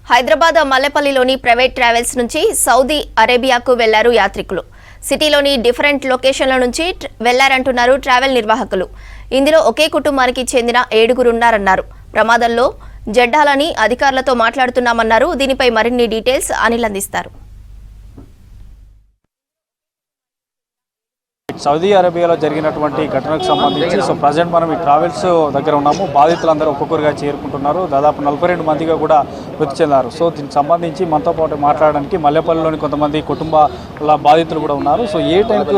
Hyderabad మల్లెపల్లిలోని private travels నుంచి Saudi అరేబియాకు వెళ్లారు యాత్రికులు. సిటీలోని డిఫరెంట్ లొకేషన్ల నుంచి వెళ్లారంటున్నారు ట్రావెల్ నిర్వాహకులు. ఇందులో ఒకే కుటుంబానికి చెందిన 7 ఉన్నారన్నారు. ప్రమాదంలో జడ్డాలని అధికారులతో మాట్లాడుతున్నామన్నారు. దీనిపై మరిన్ని డీటెయిల్స్ అనిల్ అందిస్తారు. సౌదీ అరేబియాలో జరిగినటువంటి ఘటనకు సంబంధించి ప్రజెంట్ మనం ఈ ట్రావెల్స్ దగ్గర ఉన్నాము. బాధితులందరూ ఒక్కొక్కరుగా చేరుకుంటున్నారు. దాదాపు 42 మందిగా కూడా మృతి చెందారు. దీనికి సంబంధించి మనతో పాటు మాట్లాడడానికి మల్లెపల్లిలోని కొంతమంది కుటుంబాల బాధితులు కూడా ఉన్నారు. ఏ టైంకు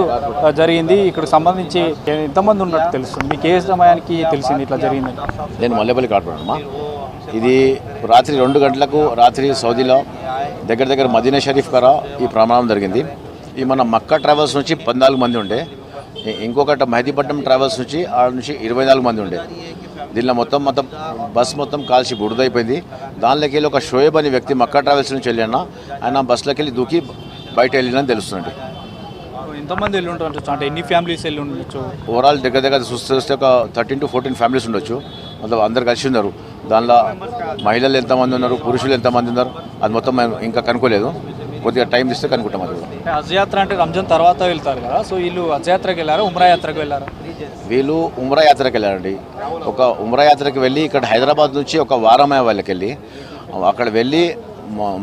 జరిగింది, ఇక్కడ సంబంధించి ఎంతమంది ఉన్నట్టు తెలుస్తుంది? మీకు ఏ సమయానికి తెలిసింది ఇట్లా జరిగింది? నేను మల్లెపల్లి కాడుకున్నాను. ఇది రాత్రి 2 గంటలకు సౌదీలో దగ్గర మదీనా షరీఫ్ కరా ఈ ప్రమాదం జరిగింది. ఈ మన మక్కా ట్రావెల్స్ నుంచి 14 మంది ఉండే, ఇంకొకటి మెహదీపట్నం ట్రావెల్స్ నుంచి 24 మంది ఉండే. దీనిలో మొత్తం బస్ కాల్చి బుడిదైపోయింది. దానిలోకి వెళ్ళి ఒక షోయబ్ అనే వ్యక్తి మక్కా ట్రావెల్స్ నుంచి వెళ్ళినా ఆయన బస్సులోకి వెళ్ళి దూకి బయట వెళ్ళినని తెలుస్తుంది. ఎంతమంది వెళ్ళి ఉండొచ్చు, అంటే ఎన్ని ఫ్యామిలీస్ వెళ్ళి ఉండొచ్చు? ఓవరాల్ దగ్గర చూస్తే ఒక 13 to 14 ఫ్యామిలీస్ ఉండొచ్చు. అందరు కలిసి ఉన్నారు. దానిలో మహిళలు ఎంతమంది ఉన్నారు, పురుషులు ఎంతమంది ఉన్నారు అది మొత్తం ఇంకా కనుక్కోలేదు. కొద్దిగా టైం ఇస్తే కనుక్కుంటాం. అది హజ్ యాత్ర అంటే రంజాన్ తర్వాత వెళ్తారు కదా, వీళ్ళు హజ్ యాత్రకి వెళ్ళారా, ఉమ్రా యాత్రకు వెళ్ళారా? వీళ్ళు ఉమ్రా యాత్రకి వెళ్ళారండి. ఒక ఉమ్రా యాత్రకి వెళ్ళి ఇక్కడ హైదరాబాద్ నుంచి ఒక వారమే వాళ్ళకి వెళ్ళి అక్కడ వెళ్ళి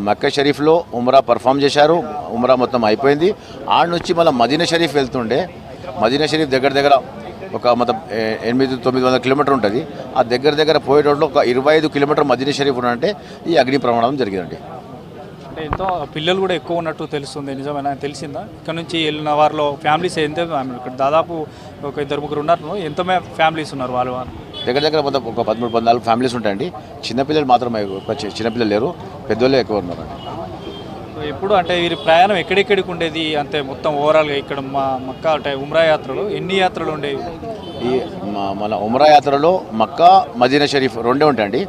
మక్కా షరీఫ్లో ఉమ్రా పర్ఫామ్ చేశారు. ఉమ్రా మొత్తం అయిపోయింది. ఆడ నుంచి మళ్ళీ మదీనా షరీఫ్ వెళ్తుండే. మదీనా షరీఫ్ దగ్గర ఒక 800-900 కిలోమీటర్ ఉంటుంది. ఆ దగ్గర పోయే రోడ్లో ఒక 25 కిలోమీటర్ మదీనా షరీఫ్ ఉన్నంటే ఈ అగ్ని ప్రమాదం జరిగిందండి. అంటే ఎంతో పిల్లలు కూడా ఎక్కువ ఉన్నట్టు తెలుస్తుంది, నిజమేనా? తెలిసిందా? ఇక్కడ నుంచి వెళ్ళిన వారిలో ఫ్యామిలీస్ ఎంత? ఇక్కడ దాదాపు ఒక 2-3 ఉన్నారు. ఎంత ఫ్యామిలీస్ ఉన్నారు వాళ్ళు? దగ్గర మొత్తం ఒక 13-14 ఫ్యామిలీస్ ఉంటాయండి. చిన్నపిల్లలు మాత్రమే, చిన్నపిల్లలు లేరు, పెద్దోళ్ళే ఎక్కువ ఉన్నారండి. ఎప్పుడు అంటే వీరి ప్రయాణం ఎక్కడెక్కడికి ఉండేది? అంటే మొత్తం ఓవరాల్గా ఇక్కడ మక్కా అంటే ఉమ్రా యాత్రలు ఎన్ని యాత్రలు ఉండేవి? ఈ మన ఉమ్రా యాత్రలో మక్కా మదీనా షరీఫ్ 2 ఉంటాయండి.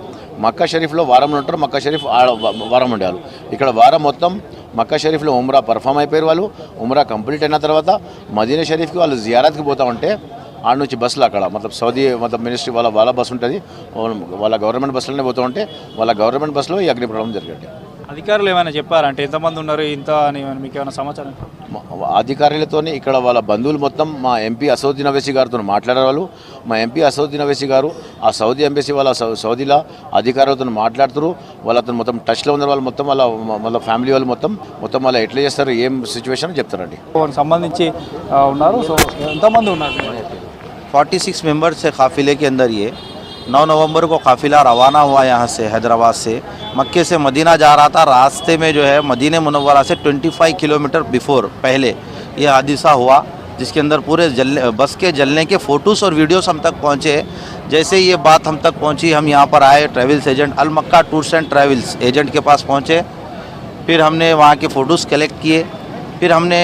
మక్కా షరీఫ్లో వారంలో ఉంటారు, మక్కా షరీఫ్ వారం ఉండేవాళ్ళు. ఇక్కడ వారం మొత్తం మక్కా షరీఫ్లో ఉమ్రా పర్ఫామ్ అయిపోయారు వాళ్ళు. ఉమ్రా కంప్లీట్ అయిన తర్వాత మదీనా షరీఫ్కి వాళ్ళు జియారత్కి పోతూ ఉంటే ఆడ నుంచి బస్సులు అక్కడ సౌదీ మినిస్ట్రీ వాళ్ళ బస్సు ఉంటుంది. వాళ్ళ గవర్నమెంట్ బస్సులోనే పోతూ ఉంటే వాళ్ళ గవర్నమెంట్ బస్సులో ఈ అగ్ని ప్రమాదం జరిగింది. అధికారులు ఏమైనా చెప్పారంటే ఎంతమంది ఉన్నారు ఇంత అని మీకు ఏమైనా సమాచారం? అధికారులతో ఇక్కడ వాళ్ళ బంధువులు మొత్తం మా ఎంపీ అసదుద్దీన్ ఓవైసీ గారితో మాట్లాడారు వాళ్ళు. మా ఎంపీ అసదుద్దీన్ ఓవైసీ గారు ఆ సౌదీ ఎంబసీ వాళ్ళ సౌదీలో అధికారులతో మాట్లాడుతారు. వాళ్ళతో మొత్తం టచ్లో ఉన్నారు. వాళ్ళు మొత్తం వాళ్ళ ఫ్యామిలీ వాళ్ళు మొత్తం వాళ్ళ ఎట్లా చేస్తారు, ఏం సిచ్యువేషన్ చెప్తారండి. సంబంధించి ఉన్నారు. ఎంతమంది ఉన్నారు? 46 मेंबर्स है काफ़िले के अंदर। ये 9 नवंबर को काफ़िला रवाना हुआ यहाँ से हैदराबाद से। मक्के से मदीना जा रहा था। रास्ते में जो है मदीने मुनव्वरा से 25 किलोमीटर बिफोर पहले ये हादसा हुआ, जिसके अंदर पूरे बस के जलने के फ़ोटोज़ और वीडियोस हम तक पहुँचे। जैसे ये बात हम तक पहुँची, हम यहाँ पर आए। Travels agent Al Makka tours and travels agent के पास पहुँचे। फिर हमने वहाँ के फ़ोटोज़ कलेक्ट किए। फिर हमने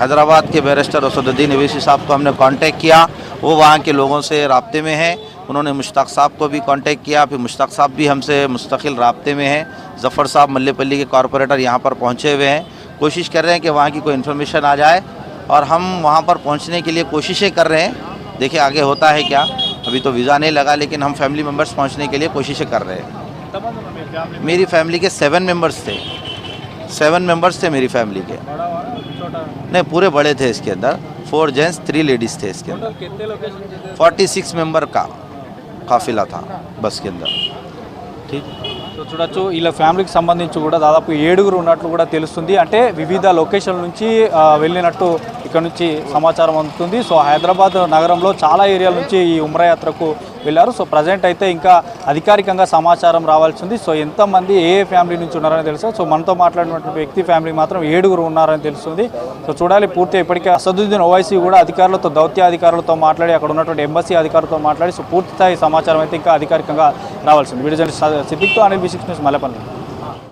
हैदराबाद के बैरिस्टर असदुद्दीन ओवैसी साहब को हमने कांटेक्ट किया। वो वहाँ के लोगों से राब्ते में हैं। उन्होंने मुश्ताक साहब को भी कांटेक्ट किया। फिर मुश्ताक साहब भी हमसे मुस्तकिल राब्ते में हैं। ज़फ़र साहब मल्लेपल्ली के कॉरपोरेटर यहाँ पर पहुँचे हुए हैं। कोशिश कर रहे हैं कि वहाँ की कोई इन्फॉर्मेशन आ जाए और हम वहाँ पर पहुँचने के लिए कोशिशें कर रहे हैं। देखिए आगे होता है क्या, अभी तो वीज़ा नहीं लगा, लेकिन हम फैमिली मेम्बर्स पहुँचने के लिए कोशिशें कर रहे हैं। मेरी फैमिली के 7 मेम्बर्स थे। 7 मेम्बर्स थे मेरी फैमिली के। नहीं, पूरे बड़े थे इसके अंदर। 4 जेंट्स 3 लेडीज़ थे इसके अंदर। 46 मेंबर का काफिला था बस के अंदर। ठीक చూడొచ్చు ఇలా ఫ్యామిలీకి సంబంధించి కూడా దాదాపు 7 ఉన్నట్లు కూడా తెలుస్తుంది. అంటే వివిధ లొకేషన్ల నుంచి వెళ్ళినట్టు ఇక్కడ నుంచి సమాచారం అందుతుంది. హైదరాబాద్ నగరంలో చాలా ఏరియాల నుంచి ఈ ఉమ్రా యాత్రకు వెళ్ళారు. ప్రజెంట్ అయితే ఇంకా అధికారికంగా సమాచారం రావాల్సి ఉంది. ఎంతమంది ఏ ఫ్యామిలీ నుంచి ఉన్నారని తెలుసు. మనతో మాట్లాడినటువంటి వ్యక్తి ఫ్యామిలీ మాత్రం 7 ఉన్నారని తెలుస్తుంది. చూడాలి పూర్తి. ఇప్పటికే అసదుద్దీన్ ఓవైసీ కూడా అధికారులతో, దౌత్య అధికారులతో మాట్లాడి, అక్కడ ఉన్నటువంటి ఎంబసీ అధికారులతో మాట్లాడి పూర్తి స్థాయి సమాచారం అయితే ఇంకా అధికారికంగా రావాల్సింది. వీడియో జర్నలిస్ట్ సిద్దిక్తో అనిల్ B6 న్యూస్ మల్లెపల్లి.